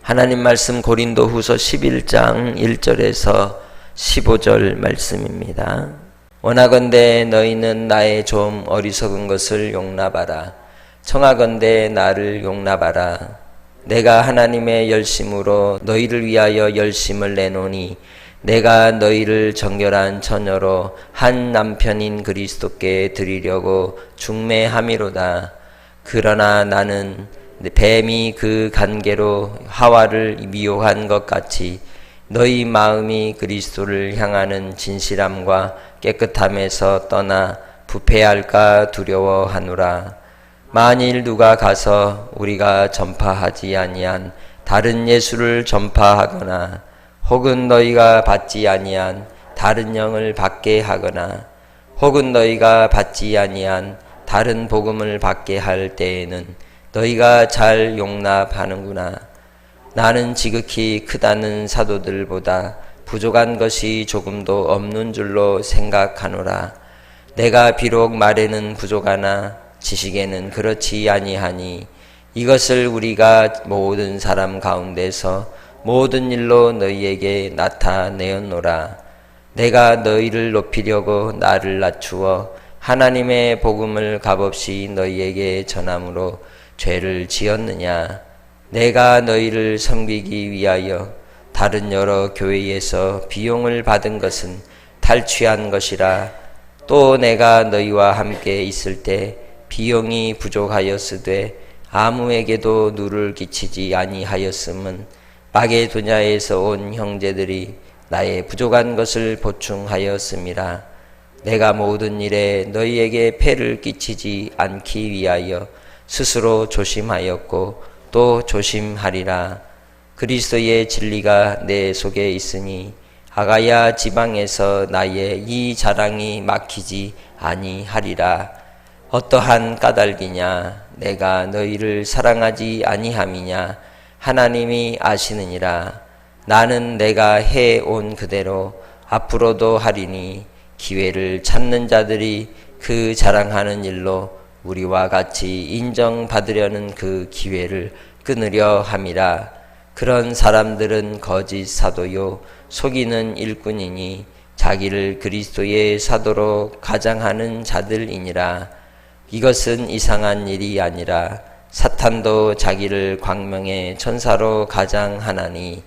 하나님 말씀 고린도후서 11장 1절에서 15절 말씀입니다. 원하건대 너희는 나의 좀 어리석은 것을 용납하라. 청하건대 나를 용납하라. 내가 하나님의 열심으로 너희를 위하여 열심을 내노니 내가 너희를 정결한 처녀로 한 남편인 그리스도께 드리려고 중매함이로다. 그러나 나는 뱀이 그 간계로 하와를 미혹한 것 같이 너희 마음이 그리스도를 향하는 진실함과 깨끗함에서 떠나 부패할까 두려워하노라. 만일 누가 가서 우리가 전파하지 아니한 다른 예수를 전파하거나 혹은 너희가 받지 아니한 다른 영을 받게 하거나 혹은 너희가 받지 아니한 다른 복음을 받게 할 때에는 너희가 잘 용납하는구나. 나는 지극히 크다는 사도들보다 부족한 것이 조금도 없는 줄로 생각하노라. 내가 비록 말에는 부족하나 지식에는 그렇지 아니하니 이것을 우리가 모든 사람 가운데서 모든 일로 너희에게 나타내었노라. 내가 너희를 높이려고 나를 낮추어 하나님의 복음을 값없이 너희에게 전함으로 죄를 지었느냐? 내가 너희를 섬기기 위하여 다른 여러 교회에서 비용을 받은 것은 탈취한 것이라. 또 내가 너희와 함께 있을 때 비용이 부족하였으되 아무에게도 누를 끼치지 아니하였음은 마게도냐에서 온 형제들이 나의 부족한 것을 보충하였음이라. 내가 모든 일에 너희에게 폐를 끼치지 않기 위하여 스스로 조심하였고 또 조심하리라. 그리스도의 진리가 내 속에 있으니 아가야 지방에서 나의 이 자랑이 막히지 아니하리라. 어떠한 까닭이냐? 내가 너희를 사랑하지 아니함이냐? 하나님이 아시느니라. 나는 내가 해온 그대로 앞으로도 하리니 기회를 찾는 자들이 그 자랑하는 일로 우리와 같이 인정받으려는 그 기회를 끊으려 함이라. 그런 사람들은 거짓 사도요 속이는 일꾼이니 자기를 그리스도의 사도로 가장하는 자들이니라. 이것은 이상한 일이 아니라 사탄도 자기를 광명의 천사로 가장하나니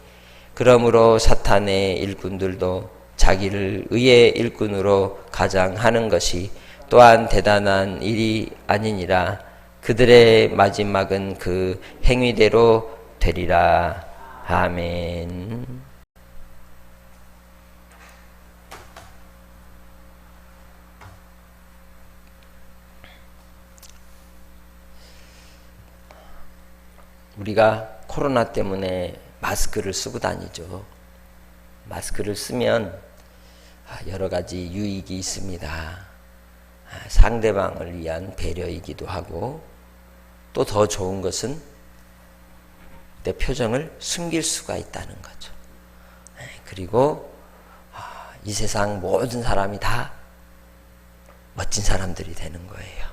그러므로 사탄의 일꾼들도 자기를 의의 일꾼으로 가장하는 것이 또한 대단한 일이 아니니라. 그들의 마지막은 그 행위대로 되리라. 아멘. 우리가 코로나 때문에 마스크를 쓰고 다니죠. 마스크를 쓰면 여러 가지 유익이 있습니다. 상대방을 위한 배려이기도 하고 또 더 좋은 것은 내 표정을 숨길 수가 있다는 거죠. 그리고 이 세상 모든 사람이 다 멋진 사람들이 되는 거예요.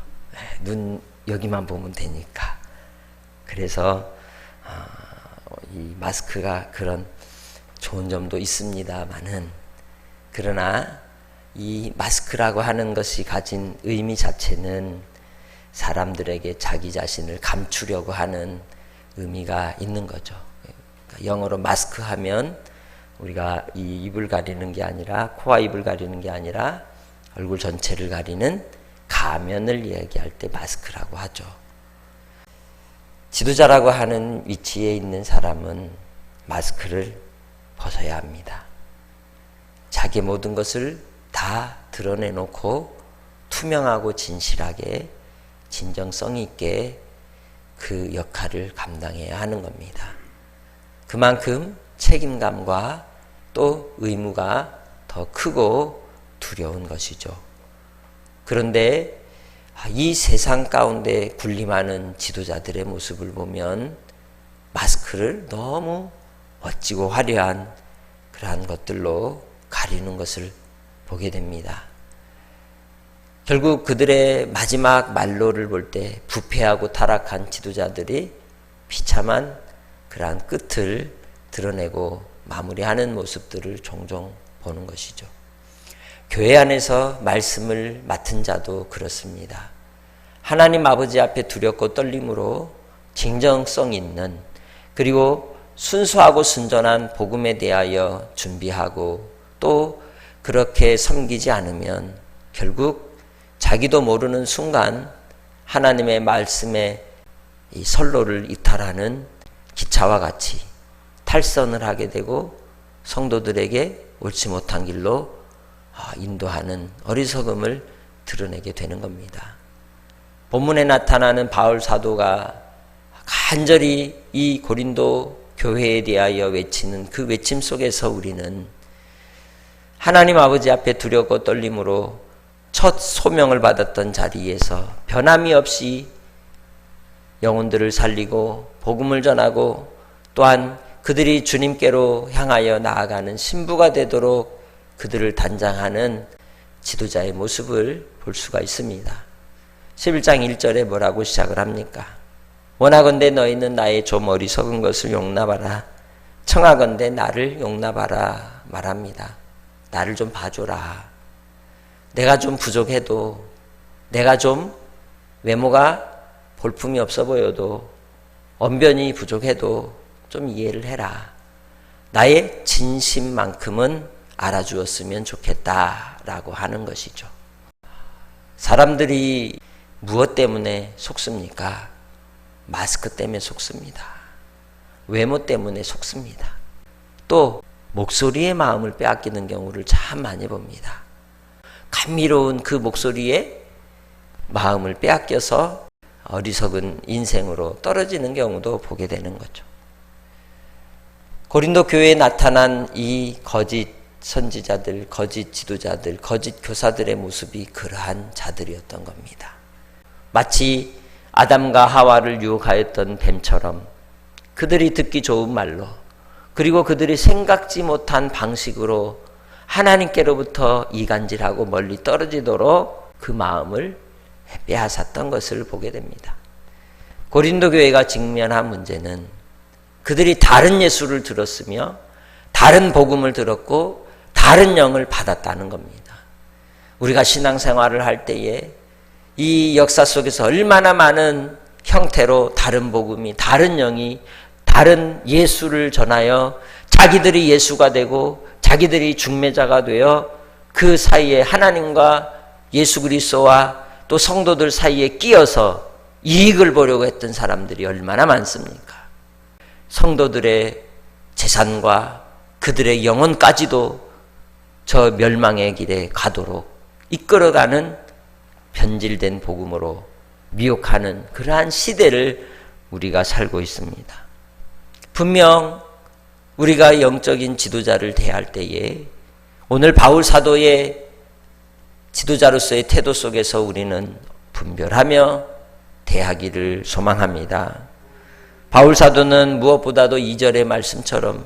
눈 여기만 보면 되니까. 그래서 이 마스크가 그런 좋은 점도 있습니다만은 그러나 이 마스크라고 하는 것이 가진 의미 자체는 사람들에게 자기 자신을 감추려고 하는 의미가 있는 거죠. 그러니까 영어로 마스크 하면 우리가 이 입을 가리는 게 아니라 코와 입을 가리는 게 아니라 얼굴 전체를 가리는 가면을 얘기할 때 마스크라고 하죠. 지도자라고 하는 위치에 있는 사람은 마스크를 벗어야 합니다. 자기 모든 것을 다 드러내놓고 투명하고 진실하게 진정성 있게 그 역할을 감당해야 하는 겁니다. 그만큼 책임감과 또 의무가 더 크고 두려운 것이죠. 그런데 이 세상 가운데 군림하는 지도자들의 모습을 보면 마스크를 너무 멋지고 화려한 그러한 것들로 가리는 것을 보게 됩니다. 결국 그들의 마지막 말로를 볼 때 부패하고 타락한 지도자들이 비참한 그러한 끝을 드러내고 마무리하는 모습들을 종종 보는 것이죠. 교회 안에서 말씀을 맡은 자도 그렇습니다. 하나님 아버지 앞에 두렵고 떨림으로 진정성 있는, 그리고 순수하고 순전한 복음에 대하여 준비하고 또 그렇게 섬기지 않으면 결국 자기도 모르는 순간 하나님의 말씀의 이 선로를 이탈하는 기차와 같이 탈선을 하게 되고 성도들에게 옳지 못한 길로 인도하는 어리석음을 드러내게 되는 겁니다. 본문에 나타나는 바울 사도가 간절히 이 고린도 교회에 대하여 외치는 그 외침 속에서 우리는 하나님 아버지 앞에 두렵고 떨림으로 첫 소명을 받았던 자리에서 변함이 없이 영혼들을 살리고 복음을 전하고 또한 그들이 주님께로 향하여 나아가는 신부가 되도록 그들을 단장하는 지도자의 모습을 볼 수가 있습니다. 11장 1절에 뭐라고 시작을 합니까? 원하건대 너희는 나의 좀 어리석은 것을 용납하라. 청하건대 나를 용납하라 말합니다. 나를 좀 봐줘라. 내가 좀 부족해도, 내가 좀 외모가 볼품이 없어 보여도, 언변이 부족해도 좀 이해를 해라. 나의 진심만큼은 알아주었으면 좋겠다라고 하는 것이죠. 사람들이 무엇 때문에 속습니까? 마스크 때문에 속습니다. 외모 때문에 속습니다. 또 목소리의 마음을 빼앗기는 경우를 참 많이 봅니다. 감미로운 그 목소리에 마음을 빼앗겨서 어리석은 인생으로 떨어지는 경우도 보게 되는 거죠. 고린도 교회에 나타난 이 거짓 선지자들, 거짓 지도자들, 거짓 교사들의 모습이 그러한 자들이었던 겁니다. 마치 아담과 하와를 유혹하였던 뱀처럼 그들이 듣기 좋은 말로, 그리고 그들이 생각지 못한 방식으로 하나님께로부터 이간질하고 멀리 떨어지도록 그 마음을 빼앗았던 것을 보게 됩니다. 고린도 교회가 직면한 문제는 그들이 다른 예수를 들었으며 다른 복음을 들었고 다른 영을 받았다는 겁니다. 우리가 신앙생활을 할 때에 이 역사 속에서 얼마나 많은 형태로 다른 복음이, 다른 영이, 다른 예수를 전하여 자기들이 예수가 되고 자기들이 중매자가 되어 그 사이에 하나님과 예수 그리스도와 또 성도들 사이에 끼어서 이익을 보려고 했던 사람들이 얼마나 많습니까? 성도들의 재산과 그들의 영혼까지도 저 멸망의 길에 가도록 이끌어가는 변질된 복음으로 미혹하는 그러한 시대를 우리가 살고 있습니다. 분명 우리가 영적인 지도자를 대할 때에 오늘 바울 사도의 지도자로서의 태도 속에서 우리는 분별하며 대하기를 소망합니다. 바울 사도는 무엇보다도 2절의 말씀처럼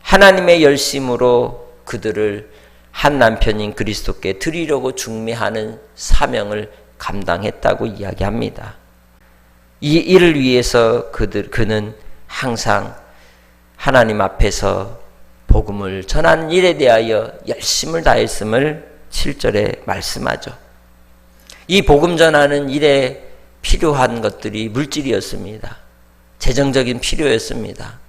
하나님의 열심으로 그들을 한 남편인 그리스도께 드리려고 중매하는 사명을 감당했다고 이야기합니다. 이 일을 위해서 그는 항상 하나님 앞에서 복음을 전하는 일에 대하여 열심을 다했음을 7절에 말씀하죠. 이 복음 전하는 일에 필요한 것들이 물질이었습니다. 재정적인 필요였습니다.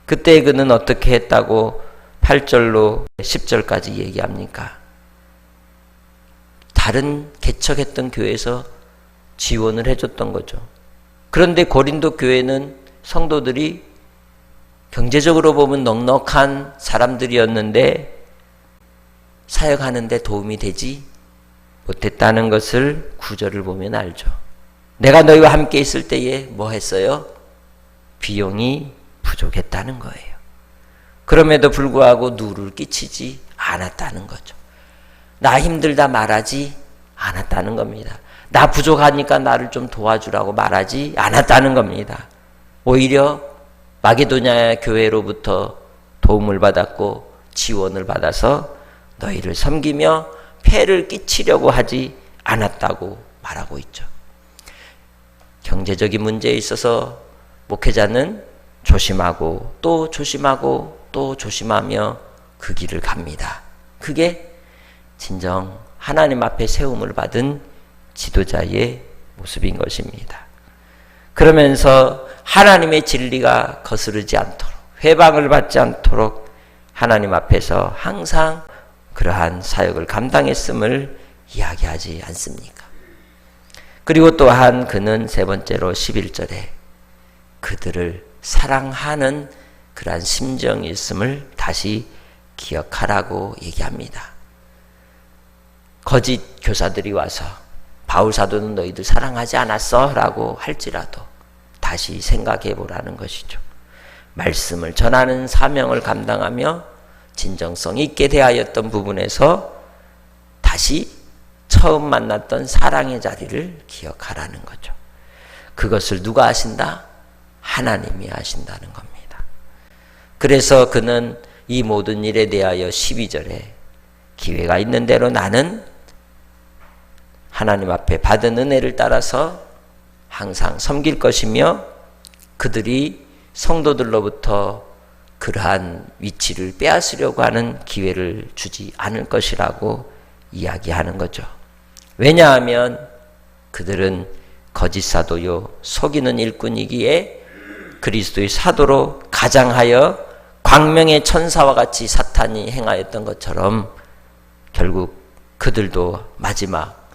그때 그는 어떻게 했다고 8절로 10절까지 얘기합니까? 다른 개척했던 교회에서 지원을 해줬던 거죠. 그런데 고린도 교회는 성도들이 경제적으로 보면 넉넉한 사람들이었는데 사역하는 데 도움이 되지 못했다는 것을 9절을 보면 알죠. 내가 너희와 함께 있을 때에 뭐 했어요? 비용이 부족했다는 거예요. 그럼에도 불구하고 누를 끼치지 않았다는 거죠. 나 힘들다 말하지 않았다는 겁니다. 나 부족하니까 나를 좀 도와주라고 말하지 않았다는 겁니다. 오히려 마게도냐 교회로부터 도움을 받았고 지원을 받아서 너희를 섬기며 폐를 끼치려고 하지 않았다고 말하고 있죠. 경제적인 문제에 있어서 목회자는 조심하고 또 조심하고 또 조심하며 그 길을 갑니다. 그게 진정 하나님 앞에 세움을 받은 지도자의 모습인 것입니다. 그러면서 하나님의 진리가 거스르지 않도록, 회방을 받지 않도록 하나님 앞에서 항상 그러한 사역을 감당했음을 이야기하지 않습니까? 그리고 또한 그는 세 번째로 11절에 그들을 사랑하는 그러한 심정이 있음을 다시 기억하라고 얘기합니다. 거짓 교사들이 와서 바울 사도는 너희들 사랑하지 않았어? 라고 할지라도 다시 생각해 보라는 것이죠. 말씀을 전하는 사명을 감당하며 진정성 있게 대하였던 부분에서 다시 처음 만났던 사랑의 자리를 기억하라는 거죠. 그것을 누가 하신다? 하나님이 하신다는 겁니다. 그래서 그는 이 모든 일에 대하여 12절에 기회가 있는 대로 나는 하나님 앞에 받은 은혜를 따라서 항상 섬길 것이며 그들이 성도들로부터 그러한 위치를 빼앗으려고 하는 기회를 주지 않을 것이라고 이야기하는 거죠. 왜냐하면 그들은 거짓 사도요 속이는 일꾼이기에 그리스도의 사도로 가장하여 광명의 천사와 같이 사탄이 행하였던 것처럼 결국 그들도 마지막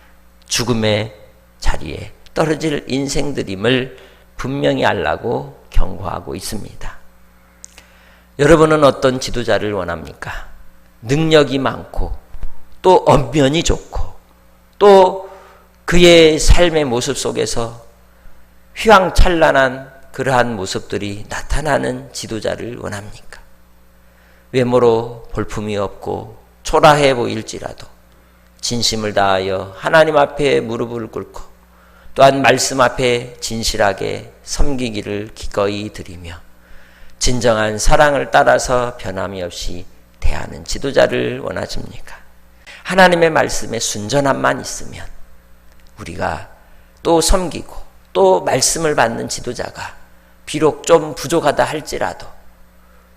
죽음의 자리에 떨어질 인생들임을 분명히 알라고 경고하고 있습니다. 여러분은 어떤 지도자를 원합니까? 능력이 많고 또 언변이 좋고 또 그의 삶의 모습 속에서 휘황찬란한 그러한 모습들이 나타나는 지도자를 원합니까? 외모로 볼품이 없고 초라해 보일지라도 진심을 다하여 하나님 앞에 무릎을 꿇고 또한 말씀 앞에 진실하게 섬기기를 기꺼이 드리며 진정한 사랑을 따라서 변함이 없이 대하는 지도자를 원하십니까? 하나님의 말씀에 순전함만 있으면 우리가 또 섬기고 또 말씀을 받는 지도자가 비록 좀 부족하다 할지라도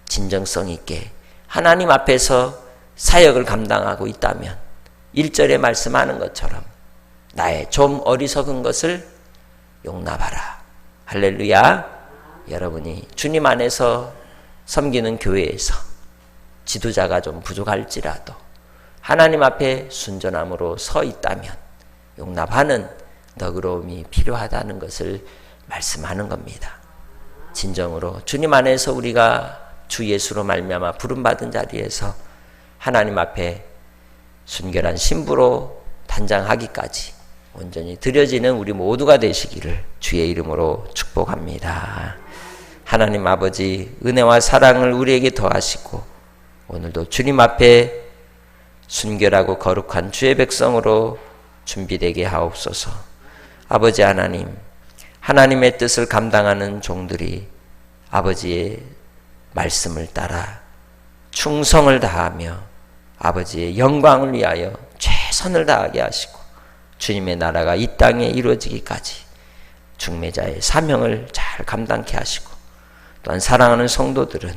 진정성 있게 하나님 앞에서 사역을 감당하고 있다면 1절에 말씀하는 것처럼 나의 좀 어리석은 것을 용납하라. 할렐루야. 여러분이 주님 안에서 섬기는 교회에서 지도자가 좀 부족할지라도 하나님 앞에 순전함으로 서 있다면 용납하는 너그러움이 필요하다는 것을 말씀하는 겁니다. 진정으로 주님 안에서 우리가 주 예수로 말미암아 부름받은 자리에서 하나님 앞에 순결한 신부로 단장하기까지 온전히 드려지는 우리 모두가 되시기를 주의 이름으로 축복합니다. 하나님 아버지 은혜와 사랑을 우리에게 더하시고 오늘도 주님 앞에 순결하고 거룩한 주의 백성으로 준비되게 하옵소서. 아버지 하나님, 하나님의 뜻을 감당하는 종들이 아버지의 말씀을 따라 충성을 다하며 아버지의 영광을 위하여 최선을 다하게 하시고 주님의 나라가 이 땅에 이루어지기까지 중매자의 사명을 잘 감당케 하시고 또한 사랑하는 성도들은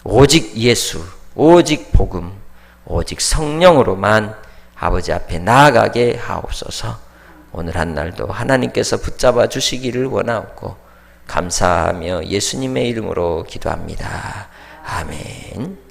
오직 예수, 오직 복음, 오직 성령으로만 아버지 앞에 나아가게 하옵소서. 오늘 한 날도 하나님께서 붙잡아 주시기를 원하옵고 감사하며 예수님의 이름으로 기도합니다. 아멘.